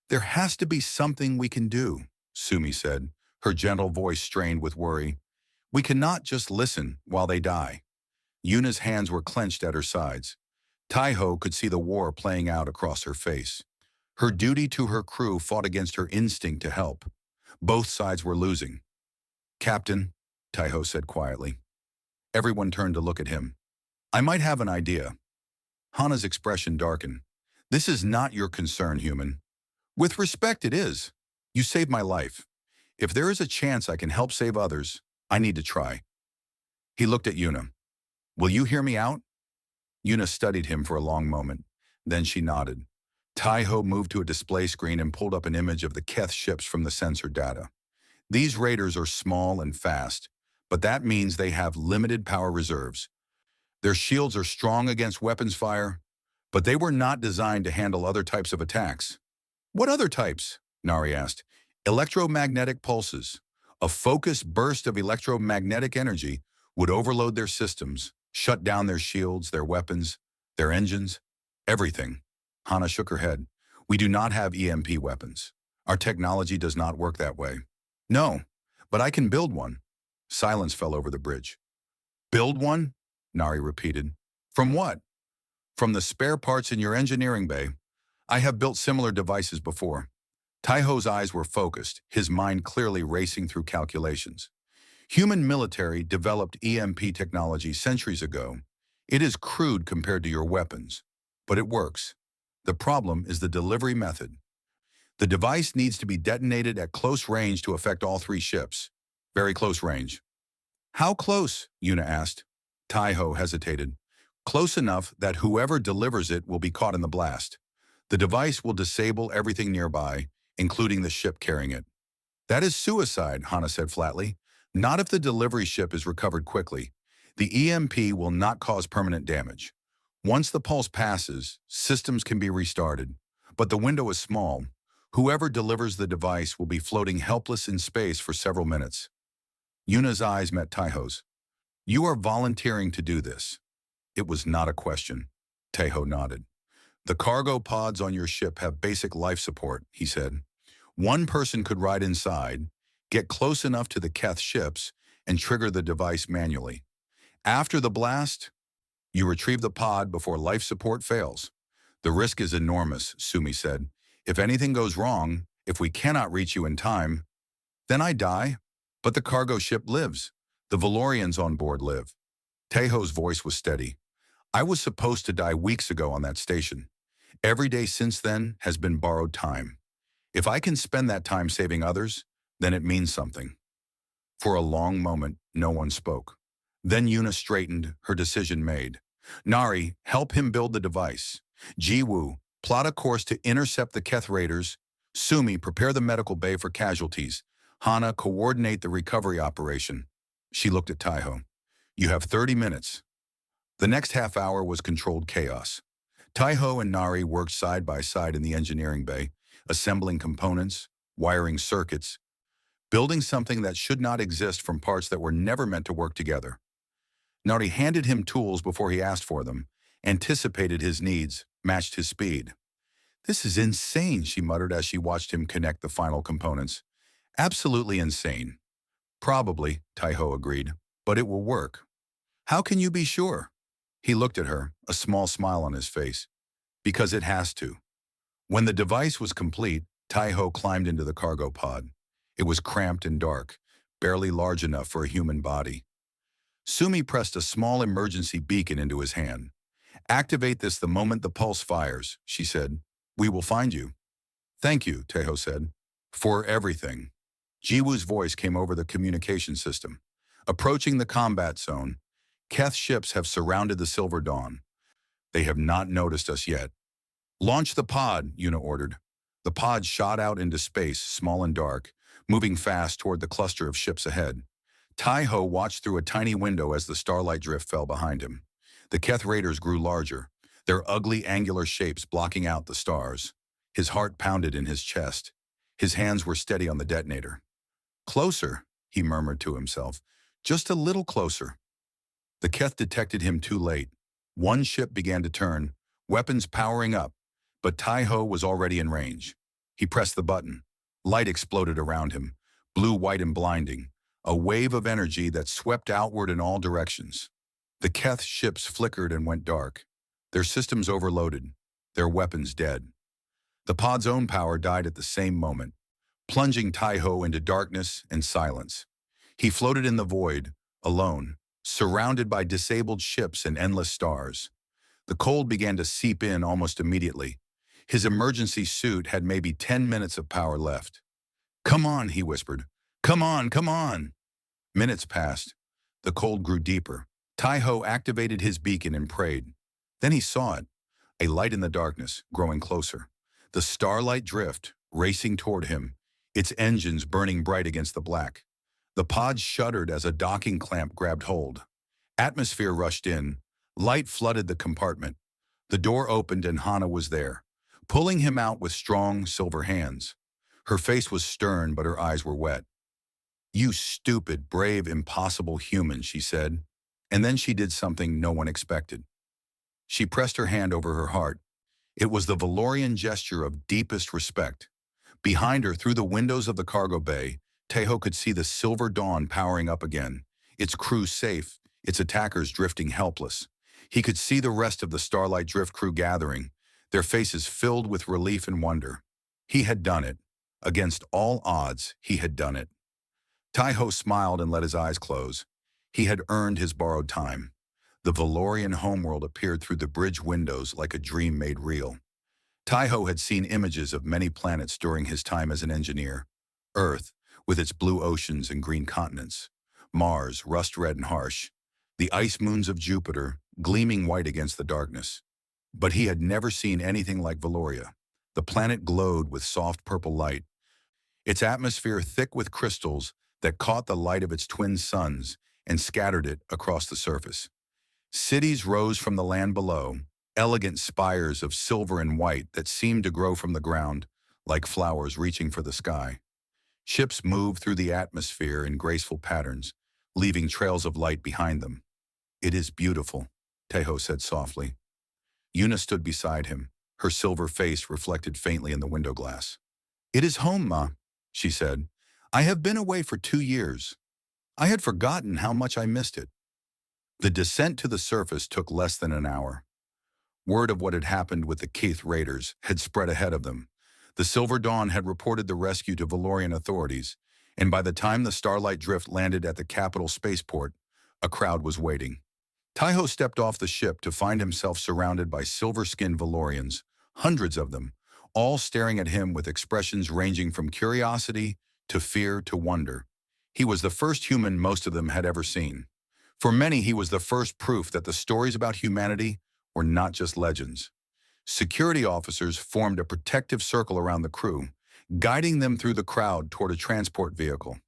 There has to be something we can do, Sumi said, her gentle voice strained with worry. We cannot just listen while they die. Yuna's hands were clenched at her sides. Taiho could see the war playing out across her face. Her duty to her crew fought against her instinct to help. Both sides were losing. Captain, Taiho said quietly. Everyone turned to look at him. I might have an idea. Hana's expression darkened. This is not your concern, human. With respect, it is. You saved my life. If there is a chance I can help save others, I need to try. He looked at Yuna. Will you hear me out? Yuna studied him for a long moment. Then she nodded. Taiho moved to a display screen and pulled up an image of the Keth ships from the sensor data. These raiders are small and fast, but that means they have limited power reserves. Their shields are strong against weapons fire, but they were not designed to handle other types of attacks. What other types? Nari asked. Electromagnetic pulses. A focused burst of electromagnetic energy would overload their systems, shut down their shields, their weapons, their engines, everything. Hana shook her head. We do not have EMP weapons. Our technology does not work that way. No, but I can build one. Silence fell over the bridge. Build one? Nari repeated. From what? From the spare parts in your engineering bay. I have built similar devices before. Taiho's eyes were focused, his mind clearly racing through calculations. Human military developed EMP technology centuries ago. It is crude compared to your weapons, but it works. The problem is the delivery method. The device needs to be detonated at close range to affect all 3 ships. Very close range. How close? Yuna asked. Taiho hesitated. close enough that whoever delivers it will be caught in the blast. The device will disable everything nearby, including the ship carrying it. That is suicide, Hana said flatly. Not if the delivery ship is recovered quickly. The EMP will not cause permanent damage. Once the pulse passes, systems can be restarted. But the window is small. Whoever delivers the device will be floating helpless in space for several minutes. Yuna's eyes met Taiho's. You are volunteering to do this. It was not a question. Taiho nodded. The cargo pods on your ship have basic life support, he said. One person could ride inside, get close enough to the Keth ships, and trigger the device manually. After the blast, you retrieve the pod before life support fails. The risk is enormous, Sumi said. If anything goes wrong, if we cannot reach you in time, then I die. But the cargo ship lives. The Valorians on board live. Taiho's voice was steady. I was supposed to die weeks ago on that station. Every day since then has been borrowed time. If I can spend that time saving others, then it means something. For a long moment, no one spoke. Then Yuna straightened, her decision made. Nari, help him build the device. Jiwoo, plot a course to intercept the Keth raiders. Sumi, prepare the medical bay for casualties. Hana, coordinate the recovery operation. She looked at Taiho. You have 30 minutes. The next half hour was controlled chaos. Taiho and Nari worked side by side in the engineering bay, assembling components, wiring circuits, building something that should not exist from parts that were never meant to work together. Nari handed him tools before he asked for them, anticipated his needs, matched his speed. This is insane, she muttered as she watched him connect the final components. Absolutely insane. Probably, Taiho agreed, but it will work. How can you be sure? He looked at her, a small smile on his face. Because it has to. When the device was complete, Taiho climbed into the cargo pod. It was cramped and dark, barely large enough for a human body. Sumi pressed a small emergency beacon into his hand. Activate this the moment the pulse fires, she said. We will find you. Thank you, Taiho said. For everything. Jiwoo's voice came over the communication system. Approaching the combat zone, Keth ships have surrounded the Silver Dawn. They have not noticed us yet. Launch the pod, Yuna ordered. The pod shot out into space, small and dark, moving fast toward the cluster of ships ahead. Taiho watched through a tiny window as the starlight drift fell behind him. The Keth raiders grew larger, their ugly angular shapes blocking out the stars. His heart pounded in his chest. His hands were steady on the detonator. Closer, he murmured to himself. Just a little closer. The Keth detected him too late. One ship began to turn, weapons powering up, but Taiho was already in range. He pressed the button. Light exploded around him, blue, white, and blinding, a wave of energy that swept outward in all directions. The Keth ships flickered and went dark, their systems overloaded, their weapons dead. The pod's own power died at the same moment, plunging Taiho into darkness and silence. He floated in the void, alone, surrounded by disabled ships and endless stars. The cold began to seep in almost immediately. His emergency suit had maybe 10 minutes of power left. Come on, he whispered. Come on, come on. Minutes passed. The cold grew deeper. Taiho activated his beacon and prayed. Then he saw it, a light in the darkness, growing closer. The starlight drift, racing toward him, its engines burning bright against the black. The pod shuddered as a docking clamp grabbed hold. Atmosphere rushed in. Light flooded the compartment. The door opened and Hana was there, pulling him out with strong, silver hands. Her face was stern, but her eyes were wet. You stupid, brave, impossible human, she said. And then she did something no one expected. She pressed her hand over her heart. It was the Valorian gesture of deepest respect. Behind her, through the windows of the cargo bay, Taiho could see the Silver Dawn powering up again, its crew safe, its attackers drifting helpless. He could see the rest of the Starlight Drift crew gathering, their faces filled with relief and wonder. He had done it. Against all odds, he had done it. Taiho smiled and let his eyes close. He had earned his borrowed time. The Valorian homeworld appeared through the bridge windows like a dream made real. Taiho had seen images of many planets during his time as an engineer. Earth, with its blue oceans and green continents. Mars, rust-red and harsh. the ice moons of Jupiter, gleaming white against the darkness. But he had never seen anything like Valoria. The planet glowed with soft purple light, its atmosphere thick with crystals that caught the light of its twin suns and scattered it across the surface. Cities rose from the land below, elegant spires of silver and white that seemed to grow from the ground, like flowers reaching for the sky. Ships moved through the atmosphere in graceful patterns, leaving trails of light behind them. "It is beautiful," Tejo said softly. Yuna stood beside him, her silver face reflected faintly in the window glass. "It is home, Ma," she said. "I have been away for 2 years. I had forgotten how much I missed it." The descent to the surface took less than an hour. Word of what had happened with the Keith raiders had spread ahead of them. The Silver Dawn had reported the rescue to Valorian authorities, and by the time the Starlight Drift landed at the capital spaceport, a crowd was waiting. Taiho stepped off the ship to find himself surrounded by silver-skinned Valorians, hundreds of them, all staring at him with expressions ranging from curiosity to fear to wonder. He was the first human most of them had ever seen. For many, he was the first proof that the stories about humanity were not just legends. Security officers formed a protective circle around the crew, guiding them through the crowd toward a transport vehicle.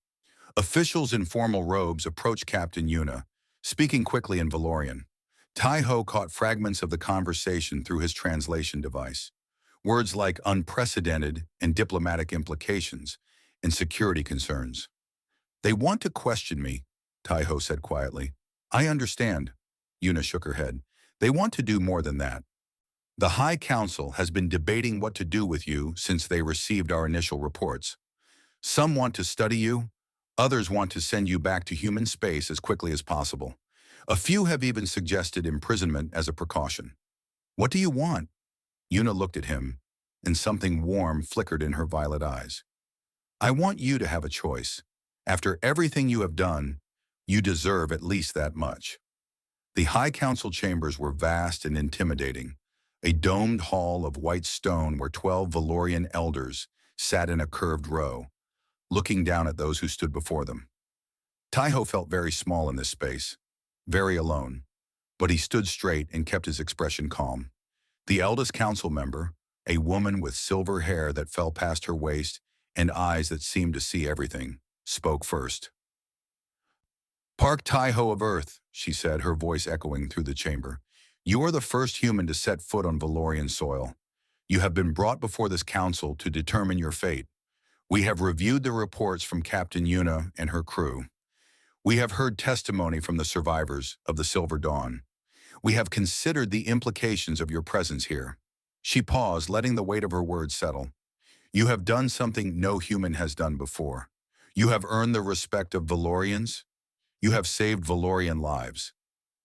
Officials in formal robes approached Captain Yuna, speaking quickly in Valorian. Taiho caught fragments of the conversation through his translation device. Words like unprecedented and diplomatic implications and security concerns. "They want to question me," Taiho said quietly. "I understand." Yuna shook her head. "They want to do more than that. The High Council has been debating what to do with you since they received our initial reports. Some want to study you, others want to send you back to human space as quickly as possible. A few have even suggested imprisonment as a precaution." "What do you want?" Yuna looked at him, and something warm flickered in her violet eyes. "I want you to have a choice. After everything you have done, you deserve at least that much." The High Council chambers were vast and intimidating, a domed hall of white stone where 12 Valorian elders sat in a curved row, looking down at those who stood before them. Taiho felt very small in this space, very alone, but he stood straight and kept his expression calm. The eldest council member, a woman with silver hair that fell past her waist and eyes that seemed to see everything, spoke first. "Park Taiho of Earth," she said, her voice echoing through the chamber. "You are the first human to set foot on Valorian soil. You have been brought before this council to determine your fate. We have reviewed the reports from Captain Yuna and her crew. We have heard testimony from the survivors of the Silver Dawn. We have considered the implications of your presence here." She paused, letting the weight of her words settle. "You have done something no human has done before. You have earned the respect of Valorians. You have saved Valorian lives.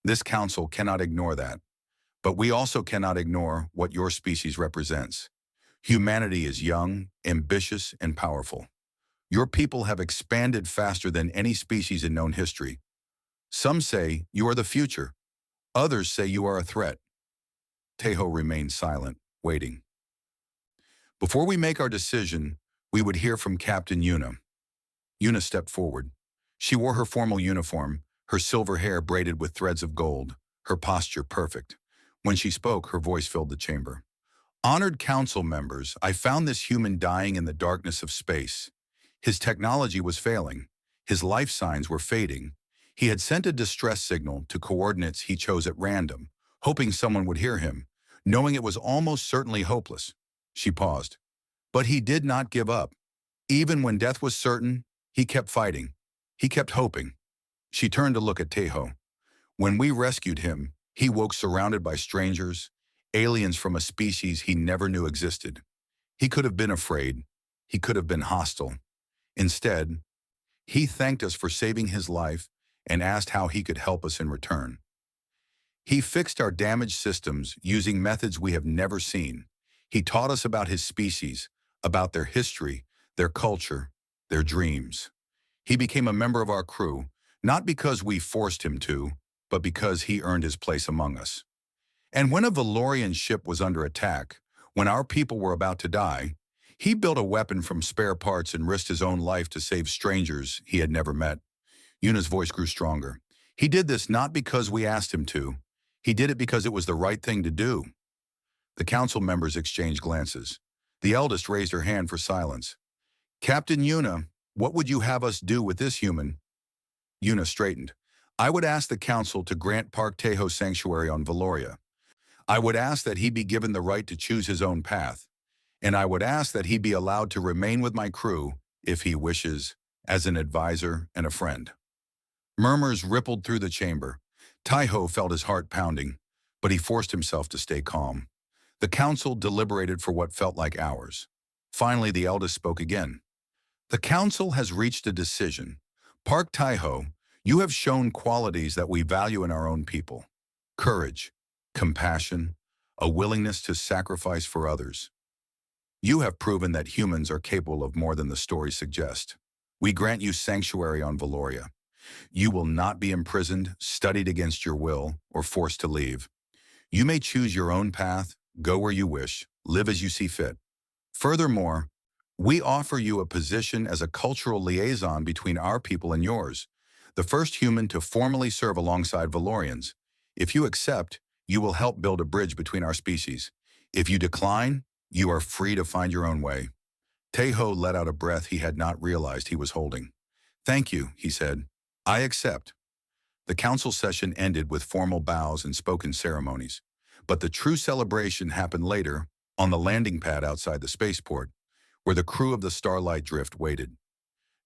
This council cannot ignore that. But we also cannot ignore what your species represents. Humanity is young, ambitious, and powerful. Your people have expanded faster than any species in known history. Some say you are the future. Others say you are a threat." Tejo remained silent, waiting. "Before we make our decision, we would hear from Captain Yuna." Yuna stepped forward. She wore her formal uniform, her silver hair braided with threads of gold, her posture perfect. When she spoke, her voice filled the chamber. "Honored council members, I found this human dying in the darkness of space. His technology was failing. His life signs were fading. He had sent a distress signal to coordinates he chose at random, hoping someone would hear him, knowing it was almost certainly hopeless." She paused. "But he did not give up. Even when death was certain, he kept fighting. He kept hoping." She turned to look at Tejo. "When we rescued him, he woke surrounded by strangers, aliens from a species he never knew existed. He could have been afraid. He could have been hostile. Instead, he thanked us for saving his life and asked how he could help us in return. He fixed our damaged systems using methods we have never seen. He taught us about his species, about their history, their culture, their dreams. He became a member of our crew, not because we forced him to, but because he earned his place among us. And when a Valorian ship was under attack, when our people were about to die, he built a weapon from spare parts and risked his own life to save strangers he had never met." Yuna's voice grew stronger. He did this not because we asked him to. He did it because it was the right thing to do. The council members exchanged glances. The eldest raised her hand for silence. Captain Yuna, what would you have us do with this human? Yuna straightened. I would ask the council to grant Park Tejo sanctuary on Valoria. I would ask that he be given the right to choose his own path. And I would ask that he be allowed to remain with my crew, if he wishes, as an advisor and a friend. Murmurs rippled through the chamber. Taiho felt his heart pounding, but he forced himself to stay calm. The council deliberated for what felt like hours. Finally, the eldest spoke again. The council has reached a decision. Park Taiho, you have shown qualities that we value in our own people. Courage, compassion, a willingness to sacrifice for others. You have proven that humans are capable of more than the stories suggest. We grant you sanctuary on Valoria. You will not be imprisoned, studied against your will, or forced to leave. You may choose your own path, go where you wish, live as you see fit. Furthermore, we offer you a position as a cultural liaison between our people and yours, the first human to formally serve alongside Valorians. If you accept, you will help build a bridge between our species. If you decline, you are free to find your own way. Tejo let out a breath he had not realized he was holding. Thank you, he said. I accept. The council session ended with formal bows and spoken ceremonies. But the true celebration happened later, on the landing pad outside the spaceport, where the crew of the Starlight Drift waited.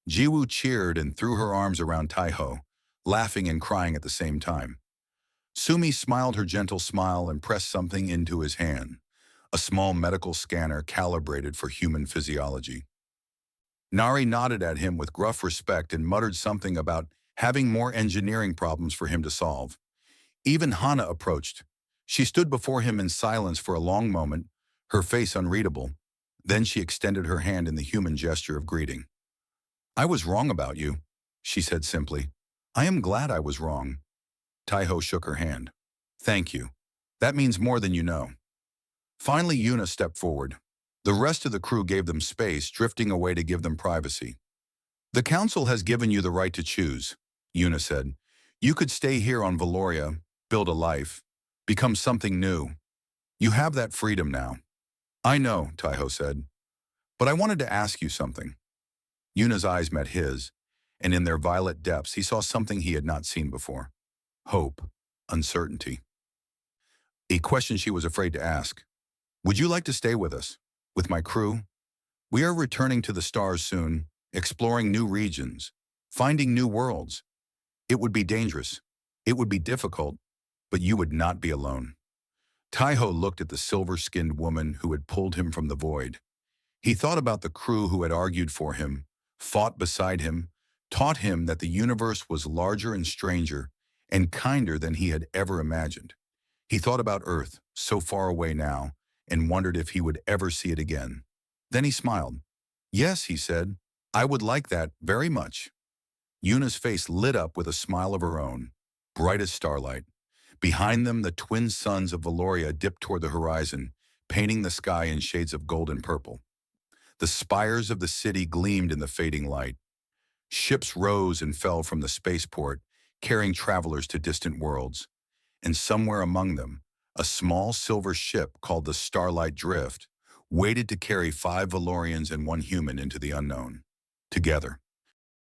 Jiwoo cheered and threw her arms around Taiho, laughing and crying at the same time. Sumi smiled her gentle smile and pressed something into his hand, a small medical scanner calibrated for human physiology. Nari nodded at him with gruff respect and muttered something about having more engineering problems for him to solve. Even Hana approached. She stood before him in silence for a long moment, her face unreadable. Then she extended her hand in the human gesture of greeting. I was wrong about you, she said simply. I am glad I was wrong. Taiho shook her hand. Thank you. That means more than you know. Finally, Yuna stepped forward. The rest of the crew gave them space, drifting away to give them privacy. The council has given you the right to choose, Yuna said. You could stay here on Valoria, build a life, become something new. You have that freedom now. I know, Taiho said. But I wanted to ask you something. Yuna's eyes met his, and in their violet depths he saw something he had not seen before. Hope, uncertainty. A question she was afraid to ask. Would you like to stay with us, with my crew? We are returning to the stars soon, exploring new regions, finding new worlds. It would be dangerous. It would be difficult, but you would not be alone. Taiho looked at the silver-skinned woman who had pulled him from the void. He thought about the crew who had argued for him, fought beside him, taught him that the universe was larger and stranger and kinder than he had ever imagined. He thought about Earth, so far away now, and wondered if he would ever see it again. Then he smiled. Yes, he said, I would like that very much. Yuna's face lit up with a smile of her own, bright as starlight. Behind them, the twin suns of Valoria dipped toward the horizon, painting the sky in shades of gold and purple. The spires of the city gleamed in the fading light. Ships rose and fell from the spaceport, carrying travelers to distant worlds. And somewhere among them, a small silver ship called the Starlight Drift waited to carry 5 Valorians and 1 human into the unknown. Together.